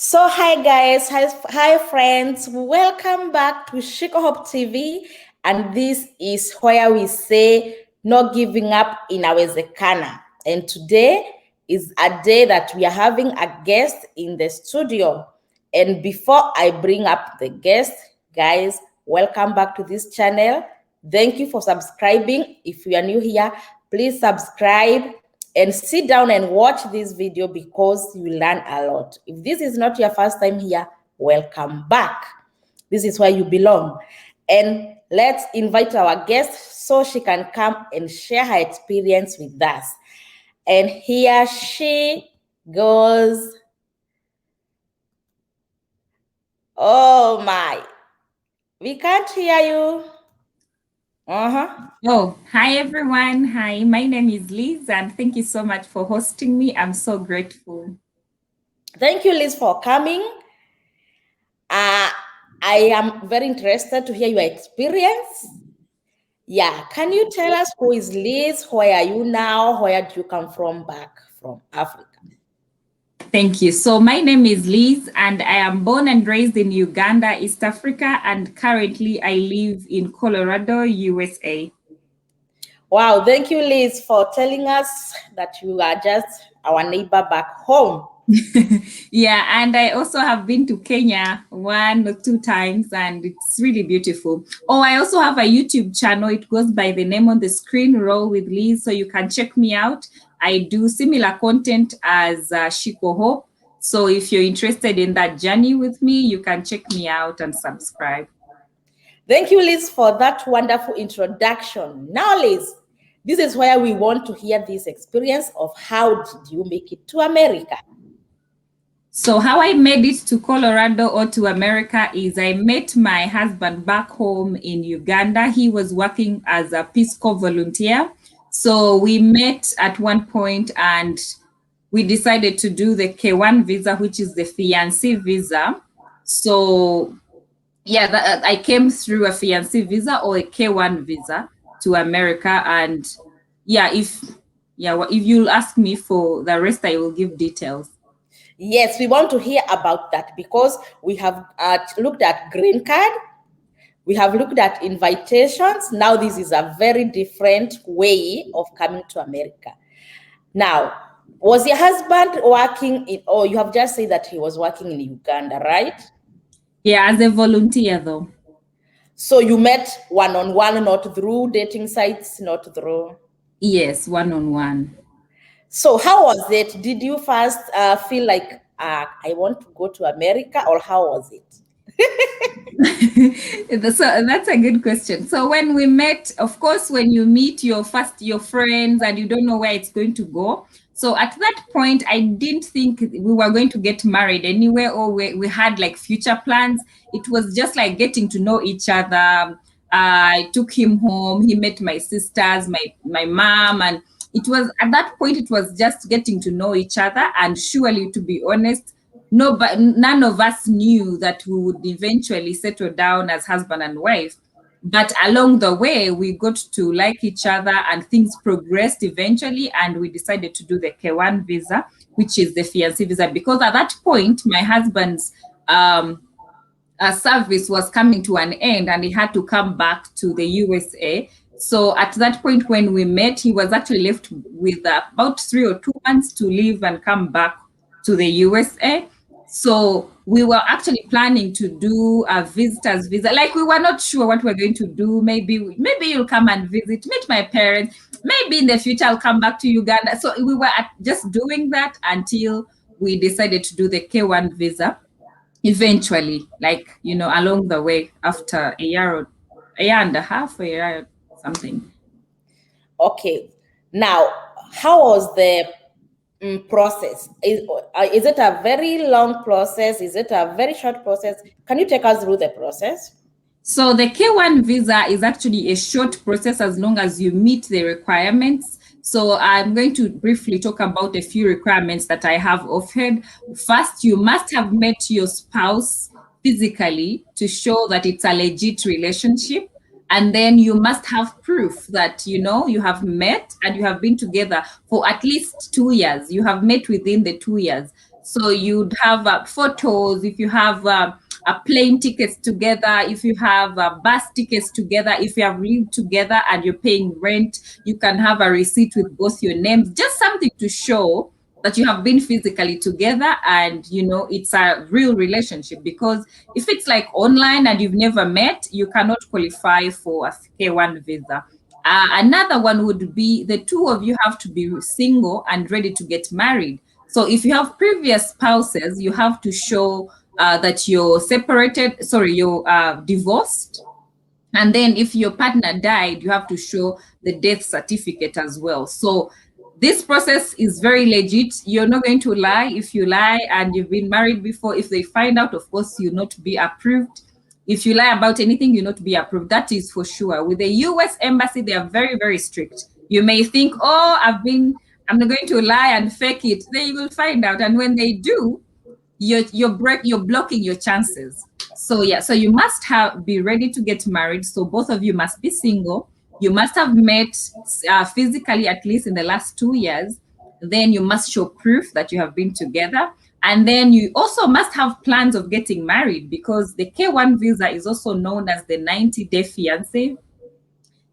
So hi guys, hi friends, welcome back to Shiko Hope TV, and this is where we say no giving up inawezekana. And today is a day that we are having a guest in the studio. And before I bring up the guest, guys, welcome back to this channel. Thank you for subscribing. If you are new here, please subscribe and sit down and watch this video because you learn a lot. If this is not your first time here, welcome back. This is where you belong. And let's invite our guest so she can come and share her experience with us. And here she goes. Oh my, we can't hear you. Oh, hi everyone. Hi, my name is Liz, and thank you so much for hosting me. I'm so grateful. Thank you, Liz, for coming. I am very interested to hear your experience. Yeah, can you tell us who is Liz? Where are you now? Where do you come from back from Africa? Thank you. So, my name is Liz, and I am born and raised in Uganda, East Africa, and currently I live in Colorado, USA. Wow, thank you, Liz, for telling us that you are just our neighbor back home. Yeah, and I also have been to Kenya 1 or 2 times, and it's really beautiful. Oh, I also have a YouTube channel. It goes by the name on the screen, Roll with Liz, so you can check me out. I do similar content as Shiko Hope. So if you're interested in that journey with me, you can check me out and subscribe. Thank you, Liz, for that wonderful introduction. Now, Liz, this is where we want to hear this experience of how did you make it to America? So how I made it to Colorado or to America is I met my husband back home in Uganda. He was working as a Peace Corps volunteer. So we met at one point and we decided to do the K1 visa, which is the Fiancee VISA. So yeah, I came through a Fiancee visa or a K1 visa to America. And yeah, if you'll ask me for the rest, I will give details. Yes, we want to hear about that because we have looked at green card, we have looked at invitations. Now this is a very different way of coming to America. Now, was your husband working in, or you have just said that he was working in Uganda, right? Yeah, as a volunteer though. So you met one-on-one, not through dating sites, not through? Yes, one-on-one. So how was it? Did you first feel like, I want to go to America, or how was it? So that's a good question. So when we met, of course, when you meet your friends and you don't know where it's going to go. So at that point, I didn't think we were going to get married anywhere, or we had like future plans. It was just like getting to know each other. I took him home. He met my sisters, my mom, and it was at that point it was just getting to know each other. And surely, to be honest, no, but none of us knew that we would eventually settle down as husband and wife. But along the way, we got to like each other and things progressed eventually. And we decided to do the K1 visa, which is the fiancé visa, because at that point, my husband's service was coming to an end and he had to come back to the USA. So at that point, when we met, he was actually left with about 3 or 2 months to leave and come back to the USA. So we were actually planning to do a visitor's visa. Like, we were not sure what we're going to do. Maybe you'll come and visit, meet my parents. Maybe in the future I'll come back to Uganda. So we were just doing that until we decided to do the K1 visa. Eventually, like, along the way, after a year and a half, a year something. Okay. Now, how was the process? Is it a very long process? Is it a very short process? Can you take us through the process? So the K1 visa is actually a short process as long as you meet the requirements. So I'm going to briefly talk about a few requirements that I have offered. First, you must have met your spouse physically to show that it's a legit relationship. And then you must have proof that, you have met and you have been together for at least 2 years. You have met within the 2 years. So you'd have photos, if you have plane tickets together, if you have bus tickets together, if you have lived together and you're paying rent, you can have a receipt with both your names, just something to show that you have been physically together and it's a real relationship. Because if it's like online and you've never met, you cannot qualify for a K1 visa. Another one would be the two of you have to be single and ready to get married. So if you have previous spouses, you have to show that you're separated, sorry, you're divorced. And then if your partner died, you have to show the death certificate as well. So this process is very legit. You're not going to lie. If you lie and you've been married before, if they find out, of course, you'll not be approved. If you lie about anything, you'll not be approved. That is for sure. With the US Embassy, they are very, very strict. You may think, oh, I'm not going to lie and fake it. They will find out. And when they do, you're blocking your chances. So yeah, so you must be ready to get married. So both of you must be single. You must have met physically at least in the last 2 years. Then you must show proof that you have been together. And then you also must have plans of getting married, because the K1 visa is also known as the 90-day fiancé.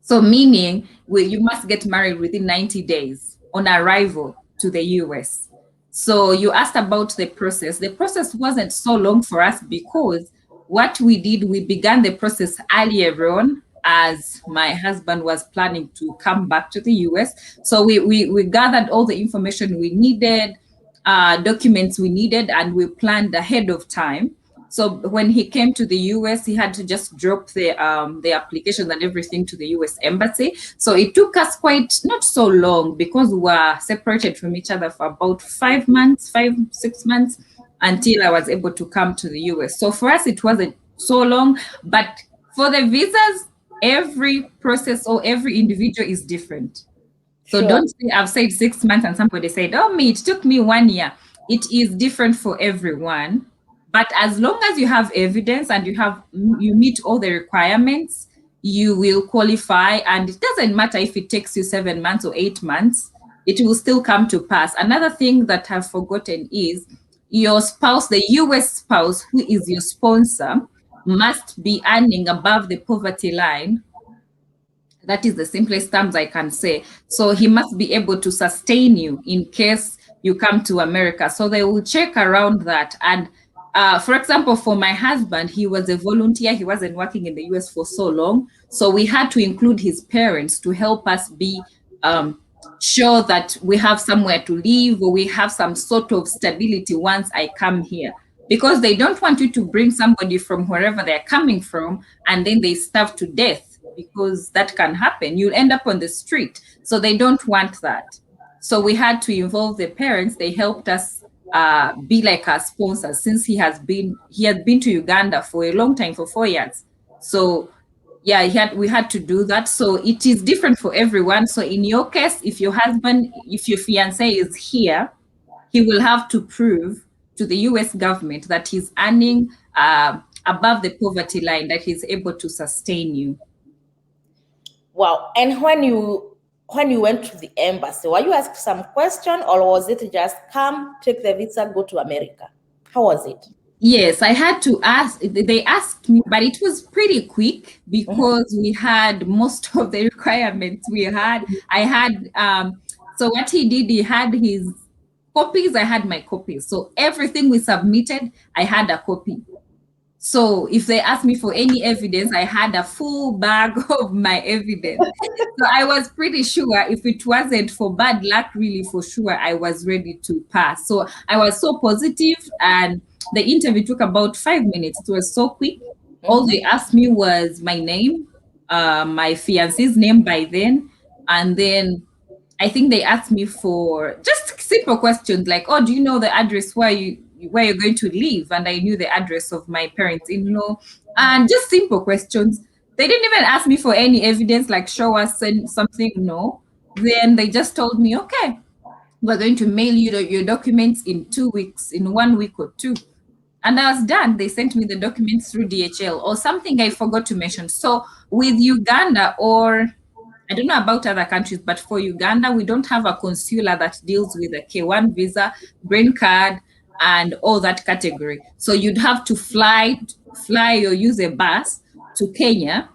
So meaning you must get married within 90 days on arrival to the US. So you asked about the process. The process wasn't so long for us, because what we did, we began the process earlier on, as my husband was planning to come back to the US. So we gathered all the information we needed, documents we needed, and we planned ahead of time. So when he came to the US, he had to just drop the application and everything to the US Embassy. So it took us not so long, because we were separated from each other for about 5 months, 6 months, until I was able to come to the US. So for us, it wasn't so long. But for the visas, every process or every individual is different. So don't say I've said 6 months and somebody said, oh, it took me 1 year. It is different for everyone. But as long as you have evidence and you meet all the requirements, you will qualify. And it doesn't matter if it takes you 7 months or 8 months, it will still come to pass. Another thing that I've forgotten is your spouse, the US spouse, who is your sponsor, must be earning above the poverty line. That is the simplest terms I can say. So he must be able to sustain you in case you come to America. So they will check around that. And for example, for my husband, he was a volunteer. He wasn't working in the US for so long. So we had to include his parents to help us be sure that we have somewhere to live, or we have some sort of stability once I come here. Because they don't want you to bring somebody from wherever they're coming from and then they starve to death, because that can happen. You'll end up on the street. So they don't want that. So we had to involve the parents. They helped us be like our sponsors, since he had been to Uganda for a long time, for 4 years. So yeah, we had to do that. So it is different for everyone. So in your case, if your fiancé is here, he will have to prove to the US government that he's earning above the poverty line, that he's able to sustain you. Wow. And when you went to the embassy, were you asked some question, or was it just come, take the visa, go to America? How was it? Yes, I had to ask. They asked me, but it was pretty quick, because we had most of the requirements. So what he did, he had his copies, I had my copies. So everything we submitted, I had a copy. So if they asked me for any evidence, I had a full bag of my evidence. So I was pretty sure, if it wasn't for bad luck, really for sure, I was ready to pass. So I was so positive, and the interview took about 5 minutes. It was so quick. All they asked me was my name, my fiance's name by then, and then I think they asked me for just simple questions like, oh, do you know the address where you're going to live? And I knew the address of my parents-in-law, and just simple questions. They didn't even ask me for any evidence, like show us something, no. Then they just told me, okay, we're going to mail you your documents in 2 weeks, in 1 week or 2. And I was done. They sent me the documents through DHL. Or something I forgot to mention. So with Uganda, or I don't know about other countries, but for Uganda, we don't have a consular that deals with a K1 visa, green card, and all that category. So you'd have to fly or use a bus to Kenya.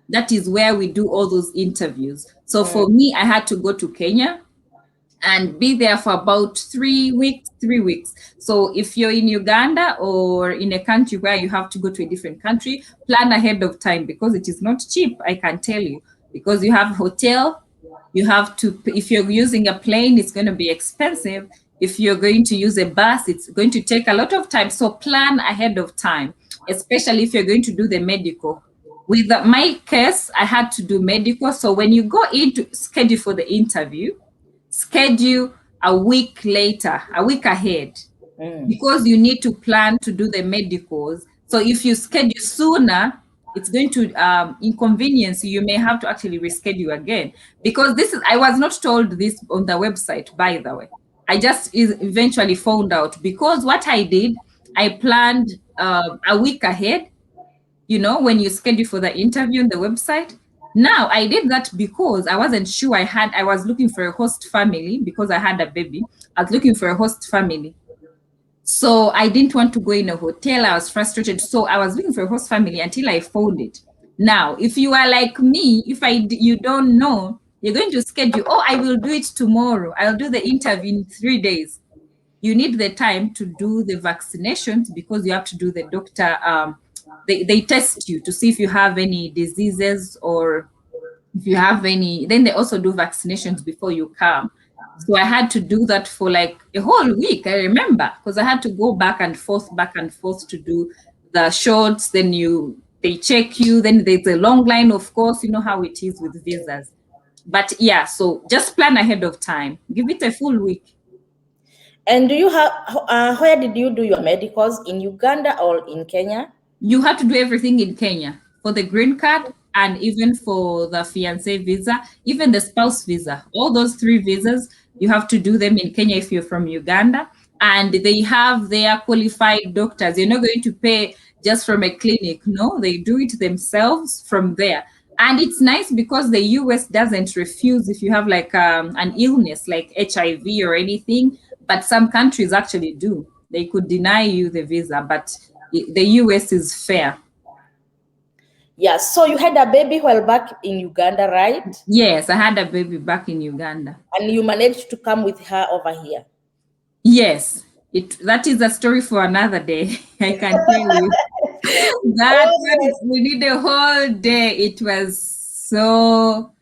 That is where we do all those interviews. So for me, I had to go to Kenya and be there for about 3 weeks. So if you're in Uganda or in a country where you have to go to a different country, plan ahead of time because it is not cheap, I can tell you, because you have hotel, you have to, if you're using a plane, it's going to be expensive. If you're going to use a bus, it's going to take a lot of time. So plan ahead of time, especially if you're going to do the medical. With my case, I had to do medical. So when you go in to schedule for the interview, schedule a week later, a week ahead, because you need to plan to do the medicals. So if you schedule sooner, it's going to inconvenience you. You may have to actually reschedule again, because this is, I was not told this on the website, by the way. I just eventually found out, because what I did, I planned a week ahead, you know, when you schedule for the interview on the website. Now, I did that because I wasn't sure I was looking for a host family because I had a baby. I was looking for a host family. So I didn't want to go in a hotel. I was frustrated. So I was looking for a host family until I found it. Now, if you are like me, you don't know, you're going to schedule, oh, I will do it tomorrow. I'll do the interview in 3 days. You need the time to do the vaccinations because you have to do the doctor. They test you to see if you have any diseases or if you have any, then they also do vaccinations before you come. So I had to do that for like a whole week, I remember, because I had to go back and forth to do the shots. Then they check you. Then there's a long line, of course, you know how it is with visas. But yeah, so just plan ahead of time. Give it a full week. And do you have, where did you do your medicals? In Uganda or in Kenya? You have to do everything in Kenya for the green card and even for the fiancé visa, even the spouse visa. All those 3 visas, you have to do them in Kenya if you're from Uganda. And they have their qualified doctors. You're not going to pay just from a clinic. No, they do it themselves from there. And it's nice because the US doesn't refuse if you have like an illness like HIV or anything, but some countries actually do. They could deny you the visa, but the US is fair. Yeah, so you had a baby while back in Uganda, right? Yes, I had a baby back in Uganda. And you managed to come with her over here? Yes, that is a story for another day. I can tell you. We need a whole day. It was so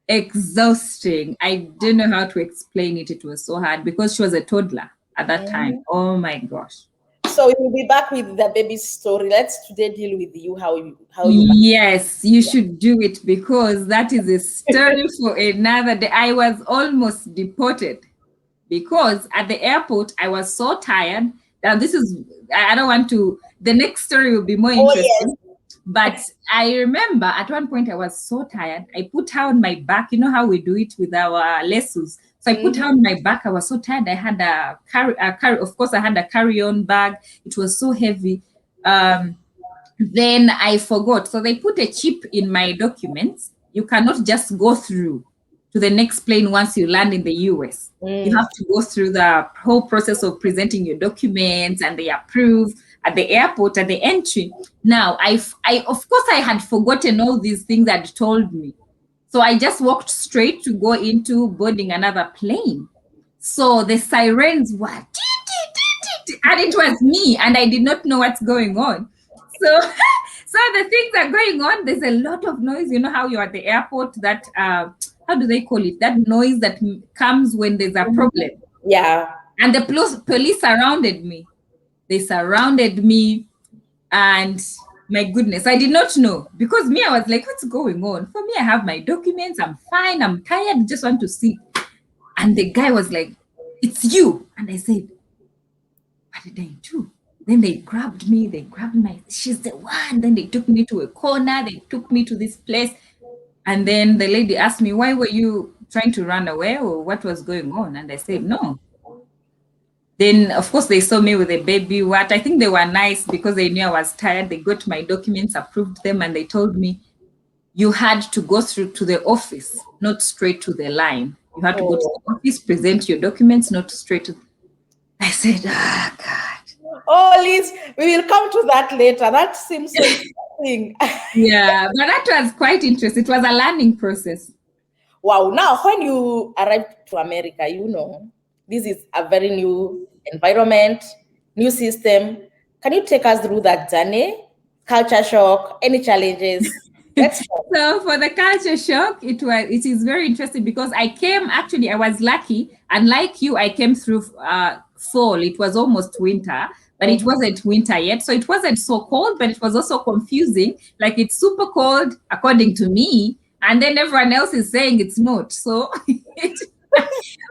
exhausting. I don't know how to explain it. It was so hard because she was a toddler at that time. Oh my gosh. So we will be back with the baby story. Let's today deal with you, how you. Yes, you should do it because that is a story for another day. I was almost deported because at the airport I was so tired. Now I don't want to. The next story will be more interesting. Yes. But I remember at one point I was so tired. I put her on my back. You know how we do it with our lessons. So I put her on my back. I was so tired. I had a carry. Of course, I had a carry-on bag. It was so heavy. Then I forgot. So they put a chip in my documents. You cannot just go through to the next plane once you land in the US. You have to go through the whole process of presenting your documents and they approve at the airport at the entry. Now, I of course I had forgotten all these things that told me. So I just walked straight to go into boarding another plane. So the sirens were, and it was me, and I did not know what's going on. So, so the things are going on. There's a lot of noise. You know how you're at the airport, that, how do they call it? That noise that comes when there's a problem. Yeah. And the police surrounded me. They surrounded me, and my goodness, I did not know, because me, I was like, what's going on? For me, I have my documents. I'm fine. I'm tired. Just want to sleep. And the guy was like, it's you. And I said, what did I do? Then they grabbed me. They grabbed she's the one. Then they took me to a corner. They took me to this place. And then the lady asked me, why were you trying to run away, or what was going on? And I said, no. Then, of course, they saw me with a baby. I think they were nice because they knew I was tired. They got my documents, approved them, and they told me, you had to go through to the office, not straight to the line. You had to go to the office, present your documents, not straight to. I said, God. Oh, Liz, we will come to that later. That seems so interesting. Yeah, but that was quite interesting. It was a learning process. Wow. Now, when you arrived to America, this is a very new environment, new system. Can you take us through that journey? Culture shock, any challenges? Let's talk. So for the culture shock, it is very interesting because I was lucky, and like you, I came through fall. It was almost winter, but it wasn't winter yet. So it wasn't so cold, but it was also confusing. Like it's super cold according to me, and then everyone else is saying it's not. So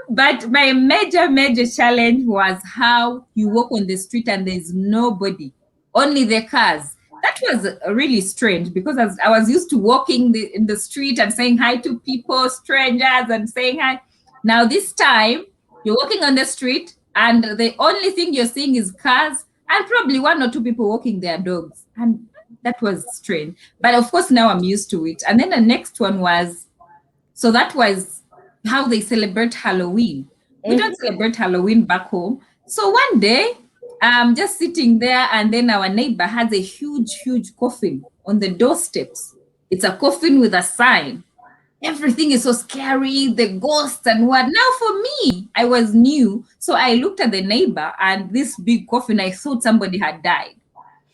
but my major challenge was how you walk on the street and there's nobody, only the cars. That was really strange because as I was used to walking in the street and saying hi to people, strangers, and saying hi. Now this time you're walking on the street and the only thing you're seeing is cars and probably one or two people walking their dogs. And that was strange. But of course now I'm used to it. And then the next one was, so that was how they celebrate Halloween. We don't celebrate Halloween back home. So one day, I'm just sitting there, and then our neighbor has a huge coffin on the doorsteps. It's a coffin with a sign. Everything is so scary, the ghosts and what. Now for me, I was new. So I looked at the neighbor and this big coffin, I thought somebody had died.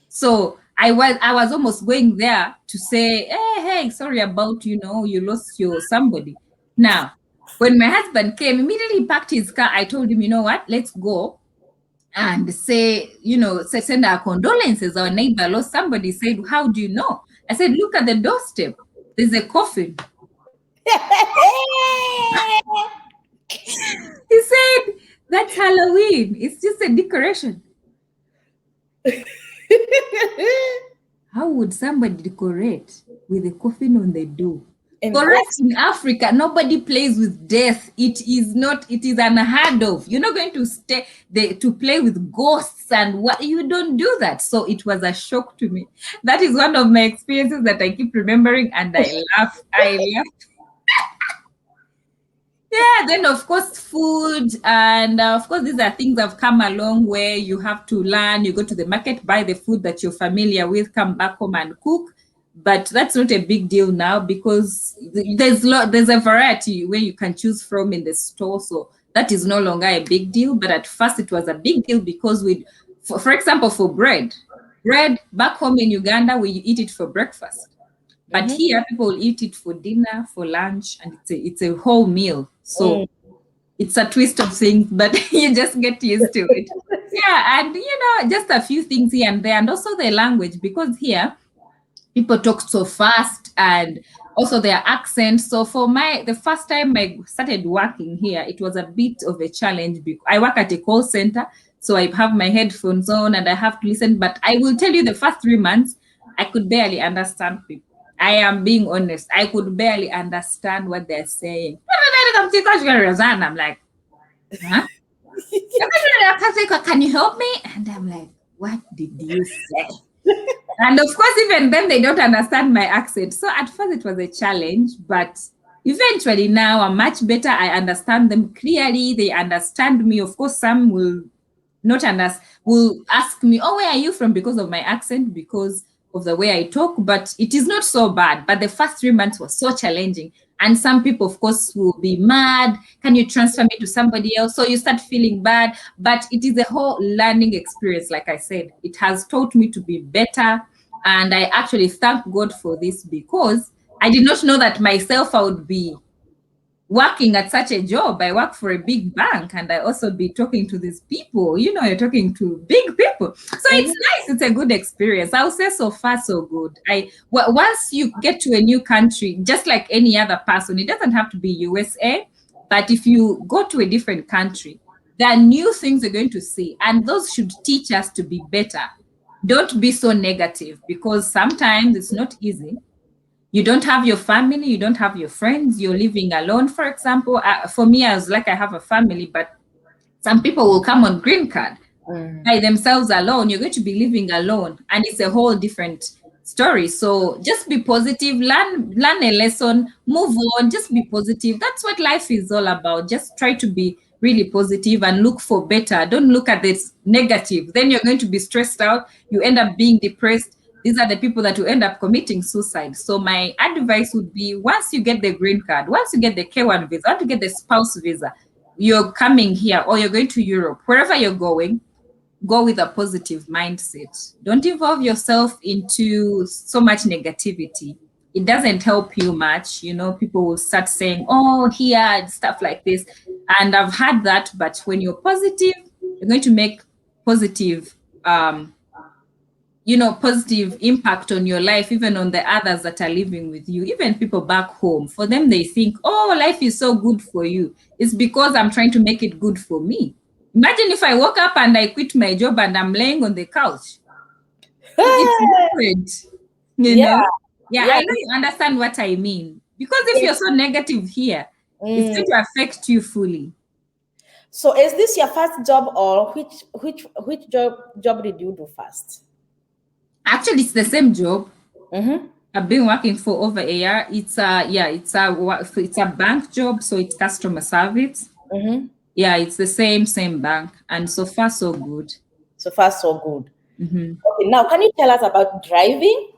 So I was almost going there to say, hey, sorry about, you lost your somebody. Now, when my husband came, immediately he parked his car. I told him, you know what, let's go and say, send our condolences. Our neighbor lost somebody. Said, how do you know? I said, look at the doorstep. There's a coffin. He said, that's Halloween. It's just a decoration. How would somebody decorate with a coffin on the door? For us in Africa, nobody plays with death. It is unheard of. You're not going to stay there to play with ghosts and what, you don't do that. So it was a shock to me. That is one of my experiences that I keep remembering, and I laugh. Yeah, then of course food, and of course these are things that have come along where you have to learn. You go to the market, buy the food that you're familiar with, come back home and cook. But that's not a big deal now because there's a variety where you can choose from in the store. So that is no longer a big deal. But at first it was a big deal because for example, for bread back home in Uganda, we eat it for breakfast. But here people eat it for dinner, for lunch, and it's a whole meal. So it's a twist of things, but you just get used to it. Yeah, and just a few things here and there, and also the language, because here people talk so fast, and also their accent. So for the first time I started working here, it was a bit of a challenge because I work at a call center, so I have my headphones on and I have to listen. But I will tell you, the first 3 months, I could barely understand people. I am being honest. I could barely understand what they're saying. I'm like, huh? Can you help me? And I'm like, what did you say? And of course, even then, they don't understand my accent. So at first, it was a challenge, but eventually now I'm much better. I understand them clearly. They understand me. Of course, some will not understand, will ask me, oh, where are you from? Because of my accent, because of the way I talk, but it is not so bad. But the first 3 months was so challenging. And some people, of course, will be mad. Can you transfer me to somebody else? So you start feeling bad. But it is a whole learning experience. Like I said, it has taught me to be better. And I actually thank God for this, because I did not know that myself I would be working at such a job. I work for a big bank, and I also be talking to these people. You're talking to big people. So it's nice. It's a good experience. I'll say so far, so good. Once you get to a new country, just like any other person, it doesn't have to be USA, but if you go to a different country, there are new things you're going to see, and those should teach us to be better. Don't be so negative, because sometimes it's not easy. You don't have your family, you don't have your friends, you're living alone, for example. For me, I was like, I have a family, but some people will come on green card by themselves alone. You're going to be living alone, and it's a whole different story. So just be positive, learn a lesson, move on, just be positive. That's what life is all about. Just try to be really positive and look for better. Don't look at this negative. Then you're going to be stressed out. You end up being depressed. These are the people that will end up committing suicide. So my advice would be, once you get the green card, once you get the K1 visa, once you get the spouse visa, you're coming here or you're going to Europe, wherever you're going, go with a positive mindset. Don't involve yourself into so much negativity. It doesn't help you much. You know, people will start saying, oh, here, and stuff like this. And I've had that, but when you're positive, you're going to make positive, positive impact on your life, even on the others that are living with you, even people back home. For them, they think, oh, life is so good for you. It's because I'm trying to make it good for me. Imagine if I woke up and I quit my job and I'm laying on the couch. It's different, Yeah. Yeah, Yeah. I know you understand what I mean. Because if you're so negative here, it's going to affect you fully. So is this your first job, or which job did you do first? Actually, it's the same job. Mm-hmm. I've been working for over a year. It's a bank job, so it's customer service. Mm-hmm. Yeah, it's the same bank, and so far so good. So far, so good. Mm-hmm. Okay, now can you tell us about driving?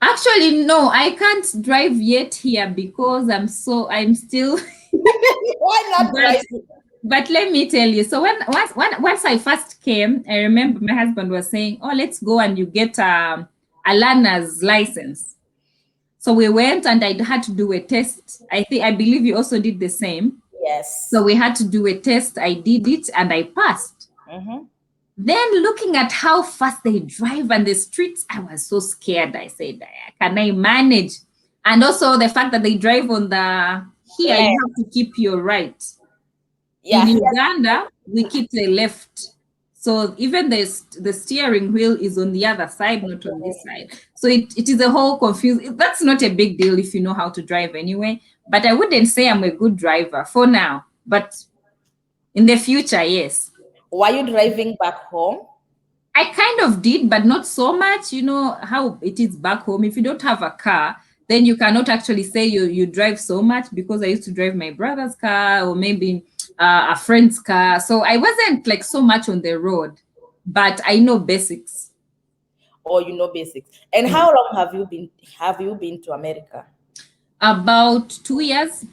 Actually, no, I can't drive yet here because I'm still. Why not driving? But let me tell you. So once I first came, I remember my husband was saying, "Oh, let's go and you get a learner's license." So we went and I had to do a test. I believe you also did the same. Yes. So we had to do a test. I did it and I passed. Mm-hmm. Then looking at how fast they drive on the streets, I was so scared. I said, can I manage? And also the fact that they drive on here, you have to keep your right. Yeah. In Uganda, we keep the left. So even the steering wheel is on the other side, not on this side. So it is a whole confused. That's not a big deal if you know how to drive anyway. But I wouldn't say I'm a good driver for now. But in the future, yes. Were you driving back home? I kind of did, but not so much. You know how it is back home. If you don't have a car, then you cannot actually say you drive so much, because I used to drive my brother's car or maybe a friend's car. So I wasn't like so much on the road, but I know basics. Or you know basics. And how long have you been to America? About 2 years.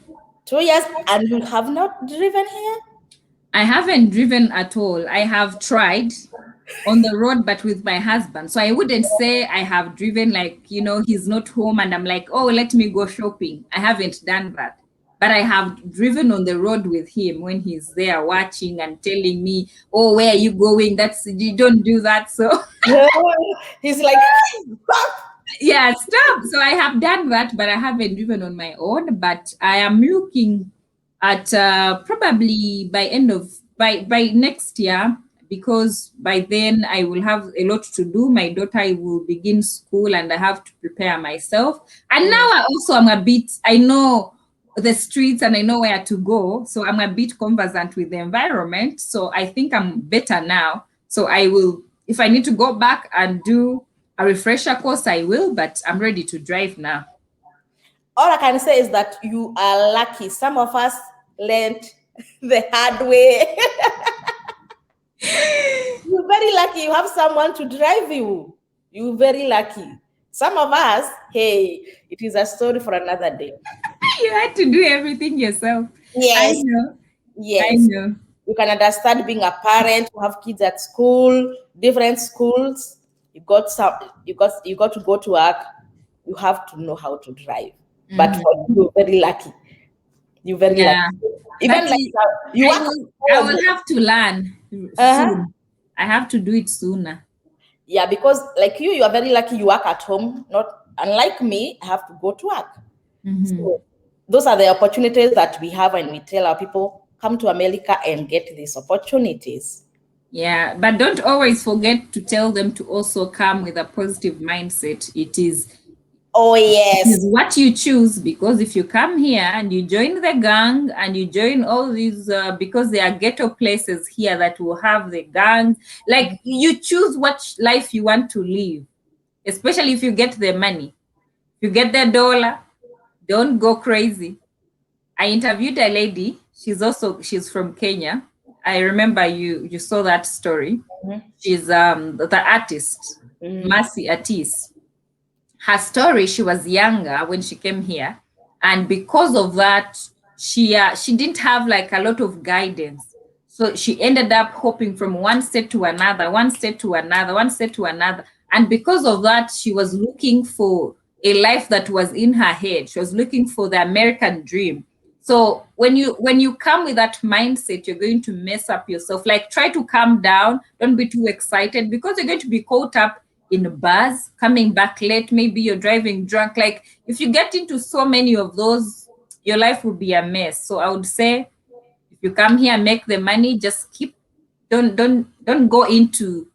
2 years, and you have not driven here? I haven't driven at all. I have tried on the road, but with my husband. So I wouldn't say I have driven, like, he's not home and I'm like, oh, let me go shopping. I haven't done that. But I have driven on the road with him when he's there watching and telling me, oh, where are you going? You don't do that. So He's like, stop. yeah, stop. So I have done that, but I haven't driven on my own. But I am looking at probably by next year, because by then I will have a lot to do. My daughter will begin school and I have to prepare myself. And now I know the streets and I know where to go. So I'm a bit conversant with the environment. So I think I'm better now. So I will, if I need to go back and do a refresher course, I will, but I'm ready to drive now. All I can say is that you are lucky. Some of us learned the hard way. You're very lucky. You have someone to drive you. You're very lucky. Some of us, hey, it is a story for another day. You had to do everything yourself. Yes. I know. Yes. I know. You can understand being a parent, who have kids at school, different schools. You got to go to work. You have to know how to drive. Mm-hmm. But for you, you're very lucky. You're very lucky. Even like I will have to learn soon. I have to do it sooner. Yeah, because like you are very lucky. You work at home. Not unlike me, I have to go to work. Mm-hmm. So those are the opportunities that we have, and we tell our people, come to America and get these opportunities. Yeah, but don't always forget to tell them to also come with a positive mindset. It is what you choose, because if you come here and you join the gang and you join all these, because there are ghetto places here that will have the gang, like you choose what life you want to live, especially if you get the money. If you get the dollar, don't go crazy. I interviewed a lady. she's from Kenya. I remember you saw that story. Mhm. She's the artist, Mercy Atis. Her story, she was younger when she came here, and because of that, she didn't have like a lot of guidance. So she ended up hopping from one state to another, one state to another, one state to another. And because of that, she was looking for a life that was in her head. She was looking for the American dream. So when you come with that mindset, you're going to mess up yourself. Like, try to calm down, don't be too excited, because you're going to be caught up in a bus, coming back late, maybe you're driving drunk. Like, if you get into so many of those, your life will be a mess. So I would say, if you come here, make the money, just keep, don't go into,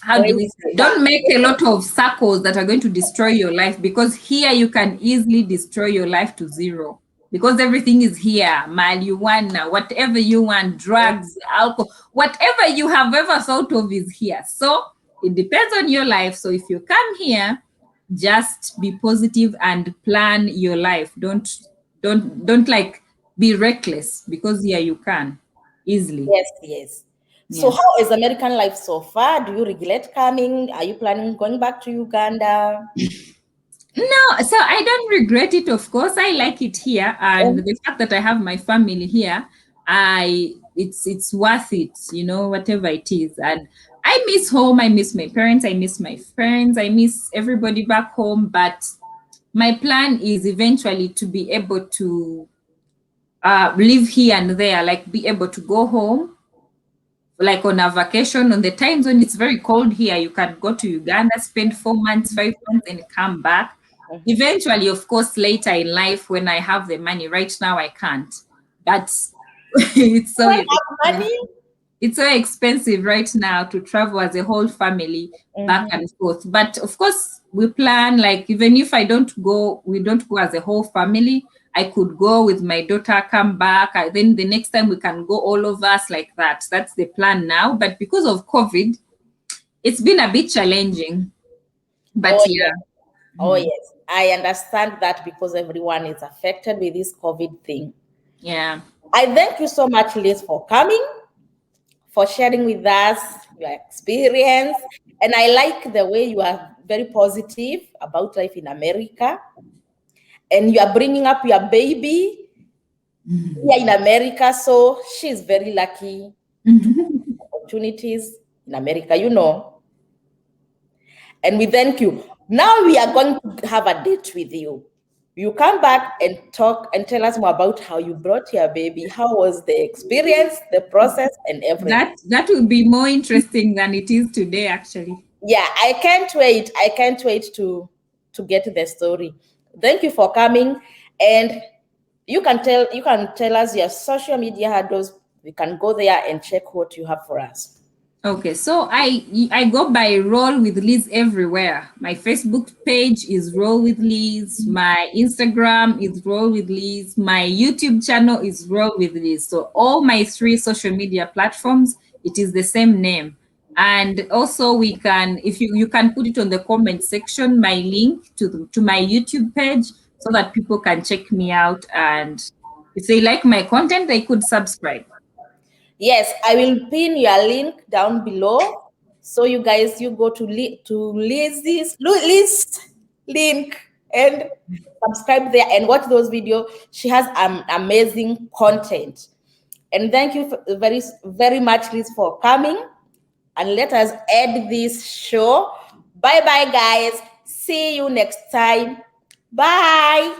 how do we say, don't make a lot of circles that are going to destroy your life, because here you can easily destroy your life to zero, because everything is here. Marijuana, whatever you want, drugs, alcohol, whatever you have ever thought of is here. So it depends on your life. So if you come here, just be positive and plan your life. Don't like be reckless, because here you can easily. Yes, yes. So Yes. how is American life so far? Do you regret coming? Are you planning going back to Uganda? No, so I don't regret it. Of course, I like it here, and the fact that I have my family here, it's worth it. Whatever it is, and I miss home. I miss my parents. I miss my friends. I miss everybody back home. But my plan is eventually to be able to live here and there, like be able to go home, like on a vacation. On the times when it's very cold here, you can go to Uganda, spend 4 months, 5 months, and come back. Eventually, of course, later in life, when I have the money. Right now, I can't. But it's so Don't have money? it's so expensive right now to travel as a whole family back and forth. But of course, we plan, like, even if we don't go as a whole family. I could go with my daughter, come back. Then the next time we can go all of us like that. That's the plan now. But because of COVID, it's been a bit challenging. But Oh, yeah. yes. Oh, yes. I understand that because everyone is affected with this COVID thing. Yeah. I thank you so much, Liz, for coming, for sharing with us your experience. And I like the way you are very positive about life in America. And you are bringing up your baby here in America. So she's very lucky. Opportunities in America. And we thank you. Now we are going to have a date with you. You come back and talk and tell us more about how you brought your baby. How was the experience, the process, and everything? That will be more interesting than it is today, actually. Yeah, I can't wait. I can't wait to get the story. Thank you for coming. And you can tell us your social media handles. We can go there and check what you have for us. Okay, so I go by Roll with Liz everywhere. My Facebook page is Roll with Liz. My Instagram is Roll with Liz. My YouTube channel is Roll with Liz. So all my 3 social media platforms, it is the same name. And also, we can, if you can put it on the comment section, my link to my YouTube page, so that people can check me out, and if they like my content, they could subscribe. Yes, I will pin your link down below. So you guys, you go to Liz's link and subscribe there and watch those videos. She has amazing content. And thank you very, very much, Liz, for coming. And let us end this show. Bye-bye, guys. See you next time. Bye.